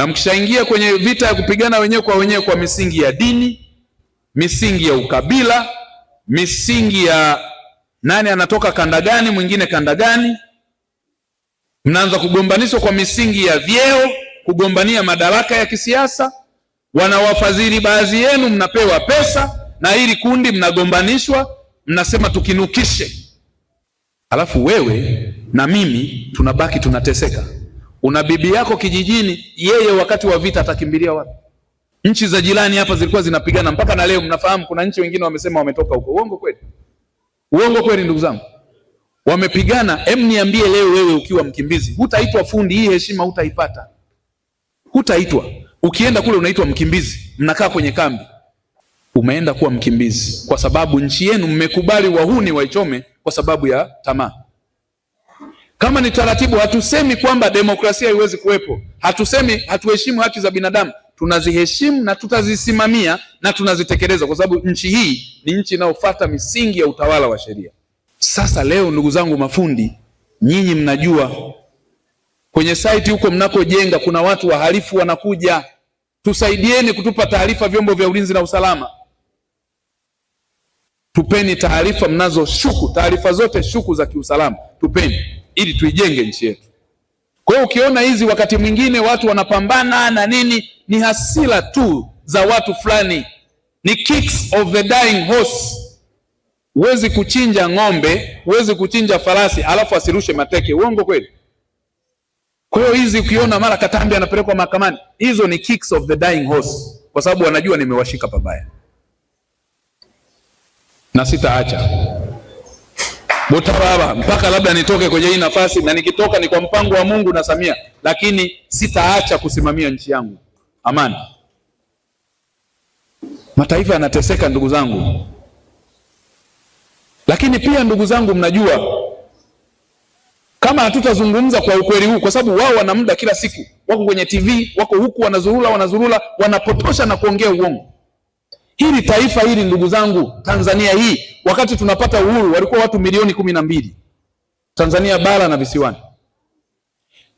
Na mkishaingia kwenye vita ya kupigana wenyewe kwa misingi ya dini, misingi ya ukabila, misingi ya nani anatoka kanda gani, mwingine kanda gani, mnaanza kugombanishwa kwa misingi ya vyeo, kugombania madaraka ya kisiasa, wanawafadhili baadhi yenu, mnapewa pesa na hili kundi mnagombanishwa, mnasema tukinukishe. Alafu wewe na mimi tunabaki tunateseka. Una bibi yako kijijini, yeye wakati wa vita atakimbilia wapi? Nchi za jirani hapa zilikuwa zinapigana mpaka na leo mnafahamu kuna nchi wengine wamesema wametoka huko. Uongo kweli? Uongo kweli ndugu zangu? Wamepigana. Niambie leo wewe ukiwa mkimbizi, hutaitwa fundi, hii heshima hutaipata. Hutaitwa. Ukienda kule unaitwa mkimbizi, mnakaa kwenye kambi. Umeenda kuwa mkimbizi kwa sababu nchi yenu mmekubali wahuni waichome kwa sababu ya tamaa. Kama ni taratibu, hatusemi kwamba demokrasia haiwezi kuwepo. Hatusemi hatuheshimu haki za binadamu. Tunaziheshimu na tutazisimamia na tunazitekeleza kwa sababu nchi hii ni nchi inayofuata misingi ya utawala wa sheria. Sasa leo ndugu zangu mafundi, nyinyi mnajua kwenye site huko mnakojenga kuna watu wahalifu wanakuja. Tusaidieni kutupa taarifa vyombo vya ulinzi na usalama. Tupeni taarifa mnazoshuku, taarifa zote shuku za kiusalama tupeni, ili tuijenge nchi yetu. Kwa hiyo ukiona hizi wakati mwingine watu wanapambana na nini, ni hasira tu za watu fulani, ni kicks of the dying horse. Huwezi kuchinja ng'ombe, huwezi kuchinja farasi alafu asirushe mateke. Uongo kweli? Kwa hiyo hizi ukiona mara Katambi anapelekwa mahakamani, hizo ni kicks of the dying horse, kwa sababu wanajua nimewashika pabaya. Na sitaacha Butababa mpaka labda nitoke kwenye hii nafasi, na nikitoka ni kwa mpango wa Mungu na Samia, lakini sitaacha kusimamia nchi yangu. Amani. Mataifa yanateseka ndugu zangu. Lakini pia ndugu zangu, mnajua kama hatutazungumza kwa ukweli huu, kwa sababu wao wana muda kila siku, wako kwenye TV, wako huku wanazurula, wanapotosha na kuongea uongo. Hili taifa hili ndugu zangu, Tanzania hii, wakati tunapata uhuru walikuwa watu milioni 12. Tanzania bara na visiwani.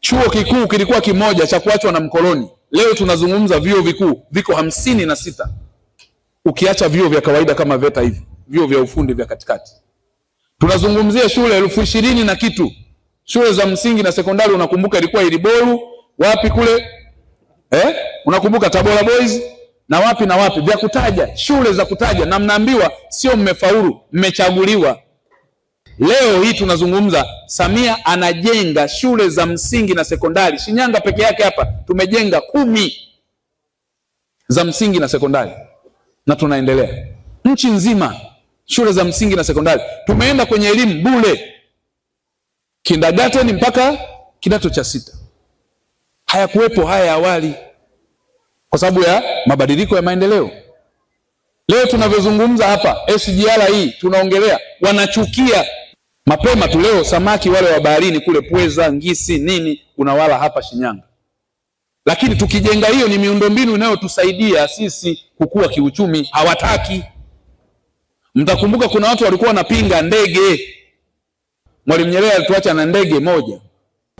Chuo kikuu kilikuwa kimoja cha kuachwa na mkoloni. Leo tunazungumza vyuo vikuu viko 56. Ukiacha vyuo vya kawaida kama VETA hivi, vyuo vya ufundi vya katikati. Tunazungumzia shule 20,000 na kitu. Shule za msingi na sekondari unakumbuka ilikuwa Iliboru, wapi kule? Unakumbuka Tabora Boys na wapi na wapi, vya kutaja, shule za kutaja, na mnaambiwa sio mmefaulu, mmechaguliwa. Leo hii tunazungumza, Samia anajenga shule za msingi na sekondari. Shinyanga peke yake hapa tumejenga 10 za msingi na sekondari, na tunaendelea. Nchi nzima shule za msingi na sekondari. Tumeenda kwenye elimu bure, kindergarten mpaka kidato cha 6. Hayakuwepo haya awali kwa sababu ya mabadiliko ya maendeleo. Leo tunavyozungumza hapa, SGR hii tunaongelea, wanachukia mapema tu leo samaki wale wa baharini kule, pweza, ngisi, nini, unawala hapa Shinyanga. Lakini tukijenga hiyo, ni miundombinu inayotusaidia sisi kukua kiuchumi. Hawataki. Mtakumbuka kuna watu walikuwa wanapinga ndege. Mwalimu Nyerere alituacha na ndege moja.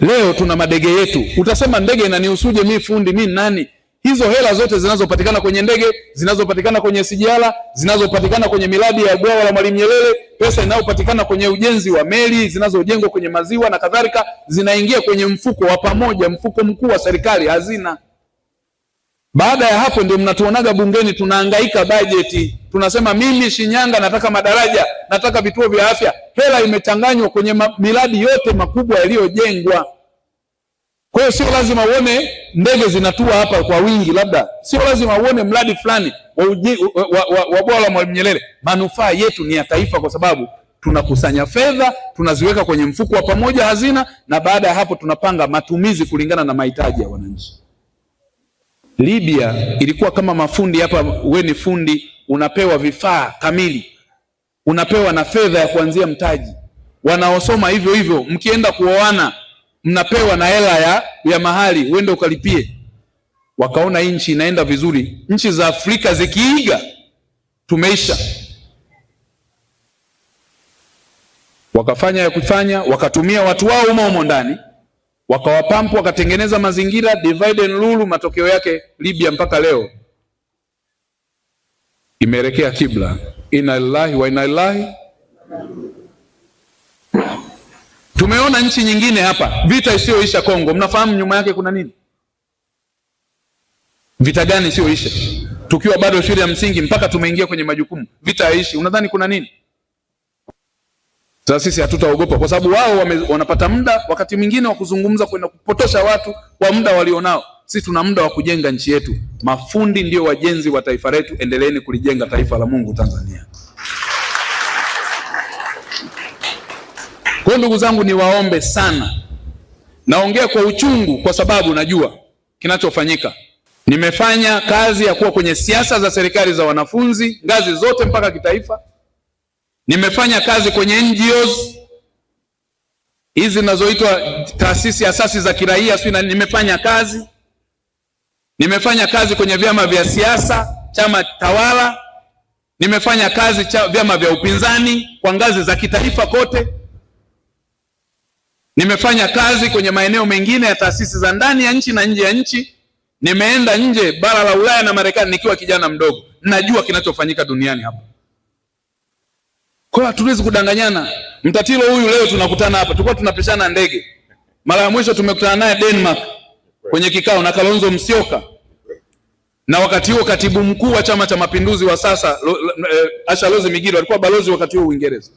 Leo tuna madege yetu. Utasema ndege inaniusuje mimi fundi, mimi nani? Hizo hela zote zinazopatikana kwenye ndege, zinazopatikana kwenye SGR, zinazopatikana kwenye miradi ya bwawa la Mwalimu Nyerere, pesa inayopatikana kwenye ujenzi wa meli zinazojengwa kwenye maziwa na kadhalika, zinaingia kwenye mfuko wa pamoja, mfuko mkuu wa serikali, hazina. Baada ya hapo ndio mnatuonaga bungeni tunahangaika bajeti. Tunasema mimi Shinyanga nataka madaraja, nataka vituo vya afya. Hela imechanganywa kwenye miradi yote makubwa yaliyojengwa. Kwa hiyo sio lazima uone ndege zinatua hapa kwa wingi, labda sio lazima uone mradi fulani wa bwawa la Mwalimu Nyerere. Manufaa yetu ni ya taifa, kwa sababu tunakusanya fedha, tunaziweka kwenye mfuko wa pamoja, hazina, na baada ya hapo tunapanga matumizi kulingana na mahitaji ya wananchi. Libya ilikuwa kama mafundi hapa. Wewe ni fundi, unapewa vifaa kamili, unapewa na fedha ya kuanzia mtaji. Wanaosoma hivyo hivyo, mkienda kuoana mnapewa na hela ya mahali uende ukalipie. Wakaona hii nchi inaenda vizuri, nchi za Afrika zikiiga, tumeisha. Wakafanya ya kufanya, wakatumia watu wao humo ndani, wakawapampu, wakatengeneza mazingira divide and rule. Matokeo yake Libya mpaka leo imeelekea kibla. Inna lillahi wa inna ilaihi. Tumeona nchi nyingine hapa, vita isiyoisha Kongo. Mnafahamu nyuma yake kuna nini? Vita gani isiyoisha? Tukiwa bado shule ya msingi mpaka tumeingia kwenye majukumu, vita haishi. Unadhani kuna nini? Sasa sisi hatutaogopa, kwa sababu wao wanapata muda wakati mwingine wa kuzungumza, kwenda kupotosha watu kwa muda walionao. Sisi tuna muda wa kujenga nchi yetu. Mafundi ndio wajenzi wa taifa letu. Endeleeni kulijenga taifa la Mungu Tanzania. Kwa ndugu zangu, niwaombe sana, naongea kwa uchungu kwa sababu najua kinachofanyika. Nimefanya kazi ya kuwa kwenye siasa za serikali za wanafunzi ngazi zote mpaka kitaifa. Nimefanya kazi kwenye NGOs hizi zinazoitwa taasisi asasi za kiraia, nimefanya kazi. Nimefanya kazi kwenye vyama vya siasa, chama tawala. Nimefanya kazi vyama vya upinzani kwa ngazi za kitaifa kote. Nimefanya kazi kwenye maeneo mengine ya taasisi za ndani ya nchi na nje ya nchi. Nimeenda nje bara la Ulaya na Marekani nikiwa kijana mdogo. Najua kinachofanyika duniani hapa. Kwa hiyo hatuwezi kudanganyana. Mtatiro huyu leo tunakutana hapa, tulikuwa tunapishana ndege. Mara ya mwisho tumekutana naye Denmark kwenye kikao na Kalonzo Musyoka. Na wakati huo katibu mkuu wa Chama cha Mapinduzi wa sasa Asha Rose Migiro alikuwa balozi wakati huo Uingereza.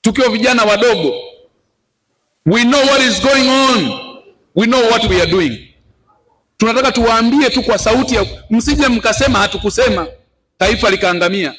Tukiwa vijana wadogo. We know what is going on. We know what we are doing. Tunataka tuwaambie tu kwa sauti ya, msije mkasema hatukusema, taifa likaangamia.